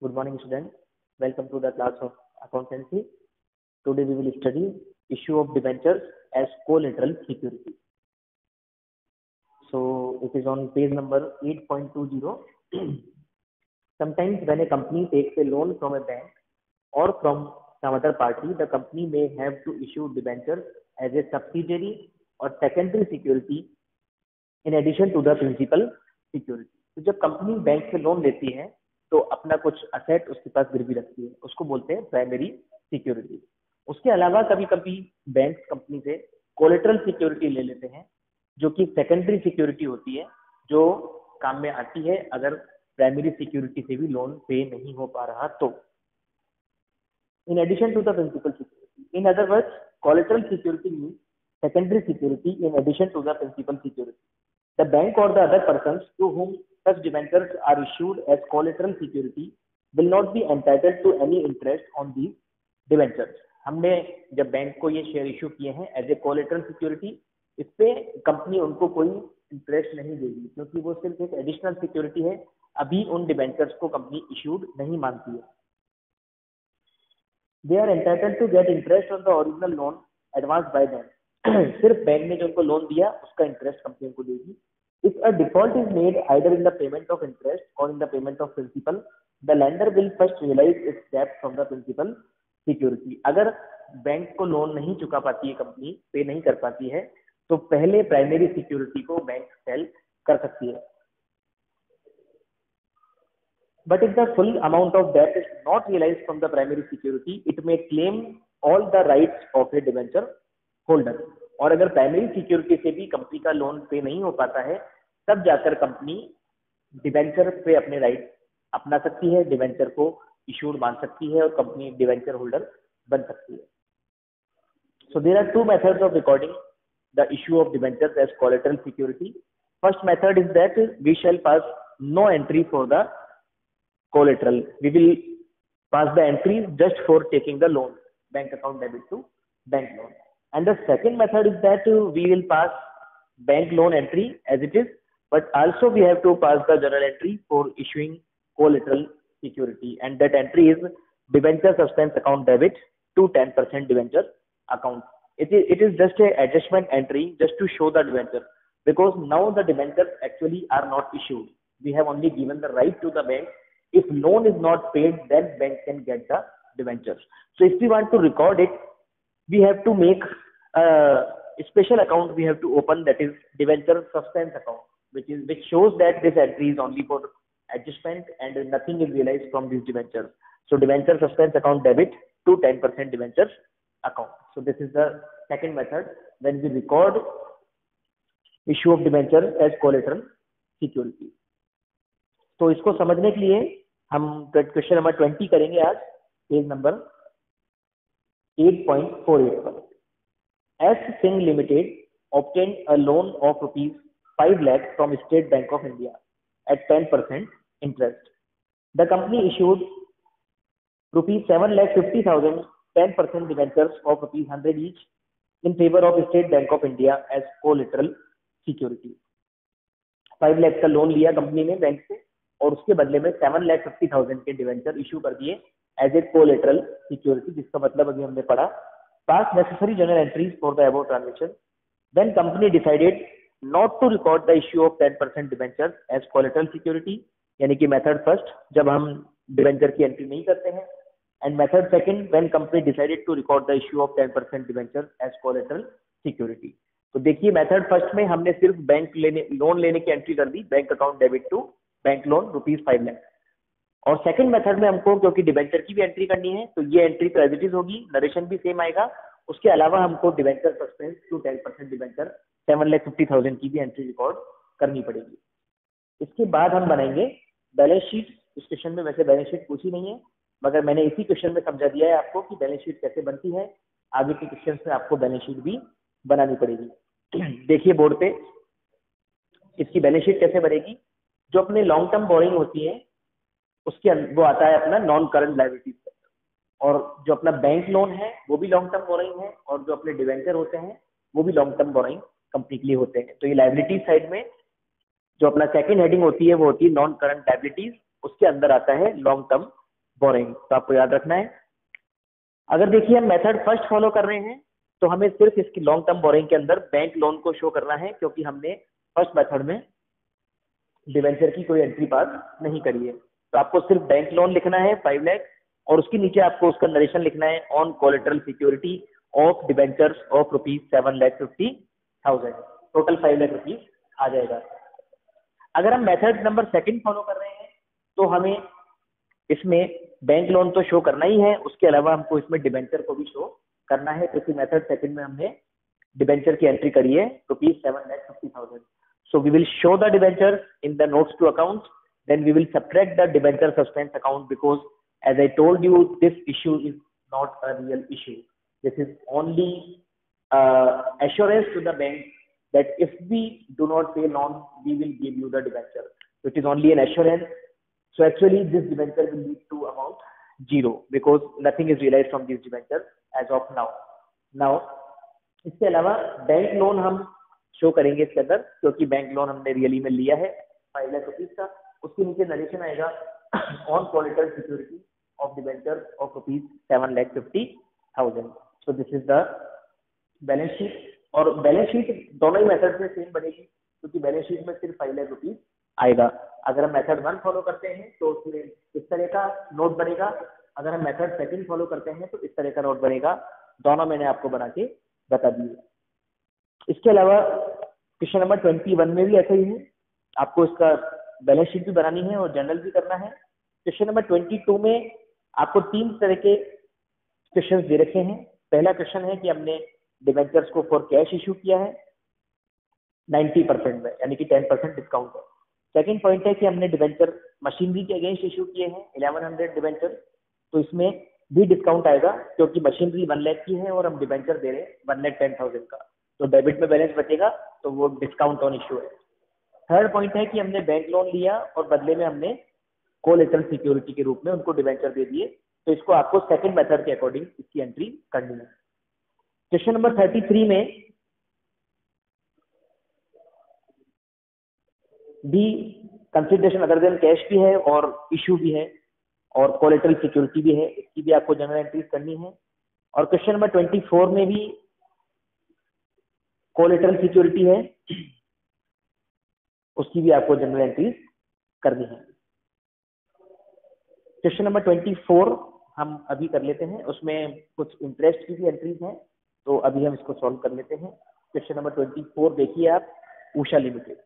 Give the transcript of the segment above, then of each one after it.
Good morning, students. Welcome to the class of accountancy. Today we will study issue of debentures as collateral security. So it is on page number 8.20. Sometimes when a company takes a loan from a bank or from some other party, the company may have to issue debentures as a subsidiary or secondary security in addition to the principal security. तो जब company bank से loan लेती है तो अपना कुछ asset उसके पास गिरवी रखती है, उसको बोलते हैं प्राइमरी सिक्योरिटी। उसके अलावा कभी कभी बैंक कंपनी से कोलेटरल सिक्योरिटी ले लेते हैं जो कि सेकेंडरी सिक्योरिटी होती है, जो काम में आती है अगर प्राइमरी सिक्योरिटी से भी लोन पे नहीं हो पा रहा तो। In addition to the principal security, in other words collateral security means secondary security in addition to the principal security. The bank or the other persons to whom such debentures are issued as collateral security will not be entitled to any interest on these debentures. हमने जब bank को ये share issue किए हैं as a collateral security, इस पे company उनको कोई इंटरेस्ट नहीं देगी क्योंकि वो सिर्फ एक एडिशनल सिक्योरिटी है, अभी उन डिबेंचर्स को कंपनी इशूड नहीं मानती है। They are entitled to get interest on the original loan advanced by them. सिर्फ बैंक ने जो उनको लोन दिया उसका इंटरेस्ट कंपनी को देगी। If a default is made either in the payment of interest or in the payment of principal, the lender will first realize its debt from the principal security. अगर bank को loan नहीं चुका पाती है company, पे नहीं कर पाती है, तो पहले प्राइमरी सिक्योरिटी को बैंक सेल कर सकती है। But if the full amount of debt is not realized from the primary security, it may claim all the rights of a debenture holder. और अगर प्राइमरी सिक्योरिटी से भी कंपनी का loan पे नहीं हो पाता है, तब जाकर कंपनी डिबेंचर पे अपने राइट अपना सकती है, डिबेंचर को इशूड मान सकती है और कंपनी डिबेंचर होल्डर बन सकती है। So there are two methods of recording the issue of debentures as collateral security. First method is that we shall pass no entry for the collateral, we will pass the entry just for taking the loan, bank account debit to bank loan. And the second method is that we will pass bank loan entry as it is, but also we have to pass the journal entry for issuing collateral security, and that entry is debenture substance account debit to 10% debenture account. It is just a adjustment entry just to show the debenture, because now the debentures actually are not issued. We have only given the right to the bank. If loan is not paid, then bank can get the debentures. So if we want to record it, we have to make a special account we have to open, that is debenture substance account, which shows that this entry is only for adjustment and nothing is realized from these debentures. So debenture substance account debit to 10% debentures account. So this is the second method when we record issue of debenture as collateral security. तो इसको समझने के लिए हम question number 20 करेंगे आज, page number 8.48 पर। S Singh Limited obtained a loan of rupees 5 lakh from State Bank of India at 10% interest. The company issued rupees 7,50,000 10% debentures of rupees 100 each in favor of State Bank of India as collateral security. 5 lakh का loan लिया company ने bank से और उसके बदले में 7,50,000 के debenture issue कर दिए एज ए कोलेटरल सिक्योरिटी, जिसका मतलब अभी हमने पढ़ा। Pass necessary general entries for the above transaction, then company decided not to record the issue of 10% debenture as collateral security, यानी कि मेथड फर्स्ट जब हम डिवेंचर की एंट्री नहीं करते हैं, and method second when company decided to record the issue of 10% debenture as collateral security. तो देखिए मेथड फर्स्ट में हमने सिर्फ बैंक लोन लेने की एंट्री कर दी, bank account debit to bank loan rupees 5 lakh, और सेकंड मेथड में हमको क्योंकि डिबेंचर की भी एंट्री करनी है तो ये एंट्री तो एज इट इज होगी, नरेशन भी सेम आएगा। उसके अलावा हमको डिबेंचर सस्पेंस टू 10% डिबेंचर 7,50,000 की भी एंट्री रिकॉर्ड करनी पड़ेगी। इसके बाद हम बनाएंगे बैलेंस शीट। इस क्वेश्चन में वैसे बैलेंस शीट पूछी नहीं है, मगर मैंने इसी क्वेश्चन में समझा दिया है आपको कि बैलेंस शीट कैसे बनती है। आगे के क्वेश्चन में आपको बैलेंस शीट भी बनानी पड़ेगी। देखिए बोर्ड पे इसकी बैलेंस शीट कैसे बनेगी। जो अपने लॉन्ग टर्म बोरिंग होती है उसके वो आता है अपना नॉन करंट लायबिलिटीज, और जो अपना बैंक लोन है वो भी लॉन्ग टर्म बोरिंग है, और जो अपने डिवेंचर होते हैं वो भी लॉन्ग टर्म बोरिंग कंपनी के लिए होते हैं। तो ये लायबिलिटीज साइड में जो अपना सेकंड हेडिंग होती है वो होती है नॉन करंट लायबिलिटीज, उसके अंदर आता है लॉन्ग टर्म बोरिंग, तो आपको याद रखना है। अगर देखिए हम मेथड फर्स्ट फॉलो कर रहे हैं तो हमें सिर्फ इसकी लॉन्ग टर्म बोरिंग के अंदर बैंक लोन को शो करना है, क्योंकि हमने फर्स्ट मेथड में डिवेंचर की कोई एंट्री पास नहीं करी है। तो आपको सिर्फ बैंक लोन लिखना है 5 लाख, और उसके नीचे आपको उसका नरेशन लिखना है on collateral security of debentures of ₹7,50,000, total 5 lakh rupees आ जाएगा। अगर हम मेथड नंबर सेकंड फॉलो कर रहे हैं तो हमें इसमें बैंक लोन तो शो करना ही है, उसके अलावा हमको इसमें डिबेंचर को भी शो करना है, क्योंकि मेथड सेकंड में हमने डिबेंचर की एंट्री करी है ₹7,50,000। So we will show the debentures in the notes to account, then we will subtract the debenture suspense account, because as I told you, this issue is not a real issue. This is only assurance to the bank that if we do not pay loan, we will give you the debenture. So it is only an assurance. So actually this debenture will lead to amount 0, because nothing is realized from these debentures as of now. Now इसके अलावा bank loan हम show करेंगे इसके अंदर, क्योंकि bank loan हमने really में लिया है 5 लाख रुपीज का। उसके नीचे नरेशन आएगा on collateral security of debenture of ₹7,50,000। So this is the balance sheet, और बैलेंस शीट दोनों ही मेथड में सेम बनेगी, क्योंकि बैलेंस शीट में सिर्फ 5 लाख रुपीज आएगा। अगर हम मेथड 1 फॉलो करते हैं तो उसमें इस तरह का नोट बनेगा, अगर हम मेथड सेकंड फॉलो करते हैं तो इस तरह का नोट बनेगा। दोनों मैंने आपको बना के बता दिए। इसके अलावा क्वेश्चन नंबर 21 में भी ऐसा ही है, आपको इसका बैलेंस शीट भी बनानी है और जनरल भी करना है। क्वेश्चन नंबर 22 में आपको 3 तरह के क्वेश्चन दे रखे हैं। पहला क्वेश्चन है कि हमने डिबेंचर्स को फॉर कैश इशू किया है 90% में, यानी कि 10% डिस्काउंट है। सेकंड पॉइंट है कि हमने डिबेंचर मशीनरी के अगेंस्ट इशू किए हैं 1100 डिबेंचर, तो इसमें भी डिस्काउंट आएगा, क्योंकि मशीनरी 1 लाख की है और हम डिबेंचर दे रहे हैं 1,10,000 का, तो डेबिट में बैलेंस बचेगा, तो वो डिस्काउंट ऑन इशू है। थर्ड पॉइंट है कि हमने बैंक लोन लिया और बदले में हमने कोलेटरल सिक्योरिटी के रूप में उनको डिबेंचर दे दिए, तो इसको आपको सेकंड मेथड के अकॉर्डिंग इसकी एंट्री करनी है। क्वेश्चन नंबर 33 में भी कंसिडरेशन अदर देन कैश भी है और इशू भी है और कोलेटरल सिक्योरिटी भी है, इसकी भी आपको जनरल एंट्रीज करनी है। और क्वेश्चन नंबर 24 में भी कोलेटरल सिक्योरिटी है, उसकी भी आपको जनरल एंट्रीज करनी है। क्वेश्चन नंबर 24 हम अभी कर लेते हैं, उसमें कुछ इंटरेस्ट की भी एंट्रीज हैं, तो अभी हम इसको सॉल्व कर लेते हैं। क्वेश्चन नंबर 24 देखिए आप, Usha limited.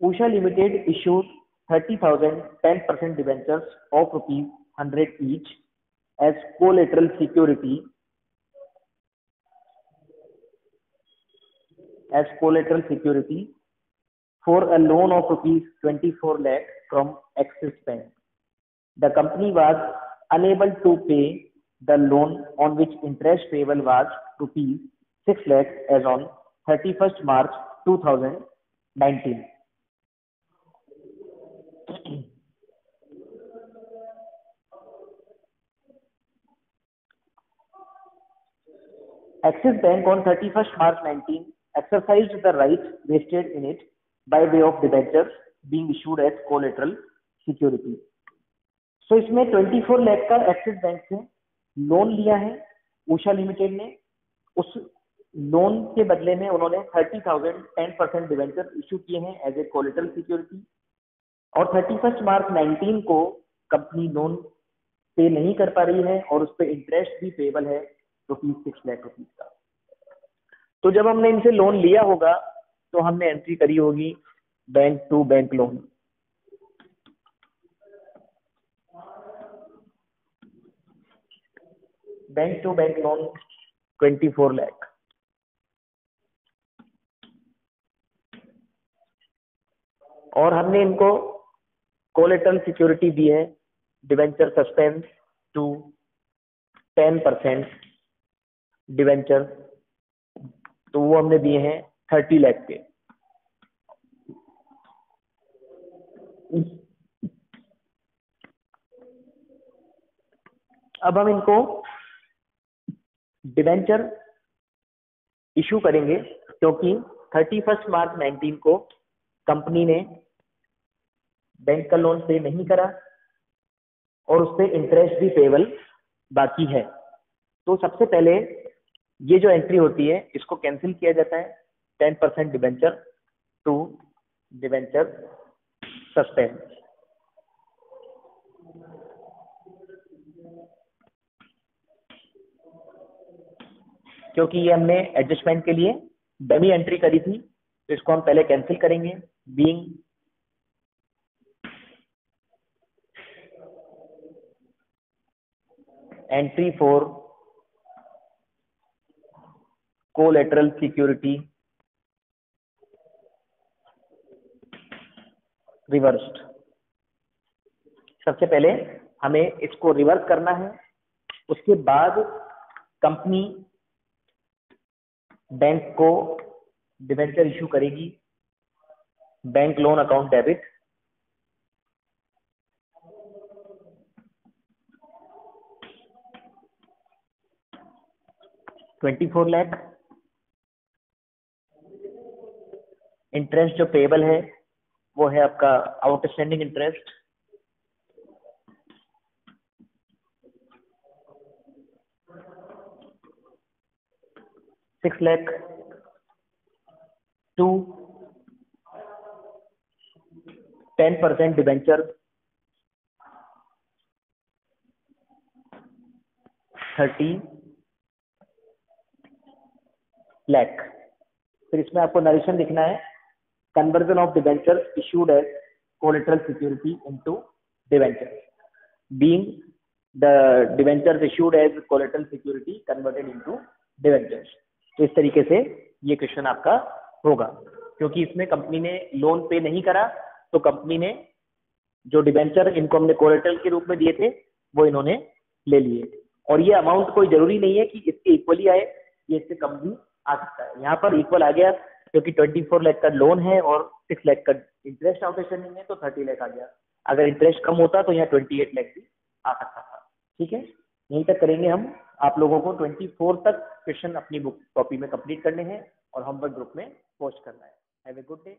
Usha Limited issued 30,000 10% debentures of ₹100 each as collateral security for a loan of ₹24 lakh from Axis Bank. The company was unable to pay the loan, on which interest payable was ₹6 lakh as on 31st March 2019. Axis Bank on 31st March 19 exercised the rights vested in it by way of debentures being issued as collateral security. So इसमें 24 लाख का axis bank से loan लिया है Usha limited ने, उस loan के बदले में उन्होंने 30,000 10% डिवेंचर इशू किए हैं एज ए कोलेटरल सिक्योरिटी, और 31 मार्च 19 को कंपनी लोन पे नहीं कर पा रही है और उस पर इंटरेस्ट भी पेबल है ₹6 लाख का। तो जब हमने इनसे लोन लिया होगा तो हमने एंट्री करी होगी bank to bank loan. Bank to bank loan 24 lakh, और हमने इनको कोलेटरल सिक्योरिटी दी है डिवेंचर सस्पेंस टू 10% डिवेंचर, तो वो हमने दिए हैं 30 लाख के। अब हम इनको डिवेंचर इशू करेंगे क्योंकि 31 मार्च 19 को कंपनी ने बैंक का लोन पे नहीं करा और उस पर इंटरेस्ट भी पेबल बाकी है। तो सबसे पहले ये जो एंट्री होती है इसको कैंसिल किया जाता है 10% डिवेंचर टू डिवेंचर सस्पेंड। क्योंकि ये हमने एडजस्टमेंट के लिए डमी एंट्री करी थी तो इसको हम पहले कैंसिल करेंगे। Being entry for collateral security reversed. सबसे पहले हमें इसको रिवर्स करना है, उसके बाद कंपनी बैंक को डिवेंचर इशू करेगी, bank loan account debit, $24 lakh. Interest जो पेबल है वो है आपका outstanding interest $6 lakh to 10% debenture 30 lakh. फिर इसमें आपको नरेशन लिखना है, conversion of debenture issued as collateral security into debenture, being the debentures issued as collateral security converted into debentures. तो इस तरीके से ये क्वेश्चन आपका होगा, क्योंकि इसमें कंपनी ने लोन पे नहीं करा तो कंपनी ने जो डिवेंचर इनको हमने कोलेटरल के रूप में दिए थे वो इन्होंने ले लिए। और ये अमाउंट कोई जरूरी नहीं है कि इसके इक्वली आए, ये इससे कम भी आ सकता है। यहाँ पर इक्वल आ गया क्योंकि 24 लाख का लोन है और 6 लाख का इंटरेस्ट आउटस्टैंडिंग है तो 30 लाख आ गया। अगर इंटरेस्ट कम होता तो यहाँ 28 लाख भी आ सकता था। ठीक है, यहीं तक करेंगे हम। आप लोगों को 24 तक क्वेश्चन अपनी बुक कॉपी में कंप्लीट करने हैं और होमवर्क ग्रुप में पोस्ट करना है। Have a good day.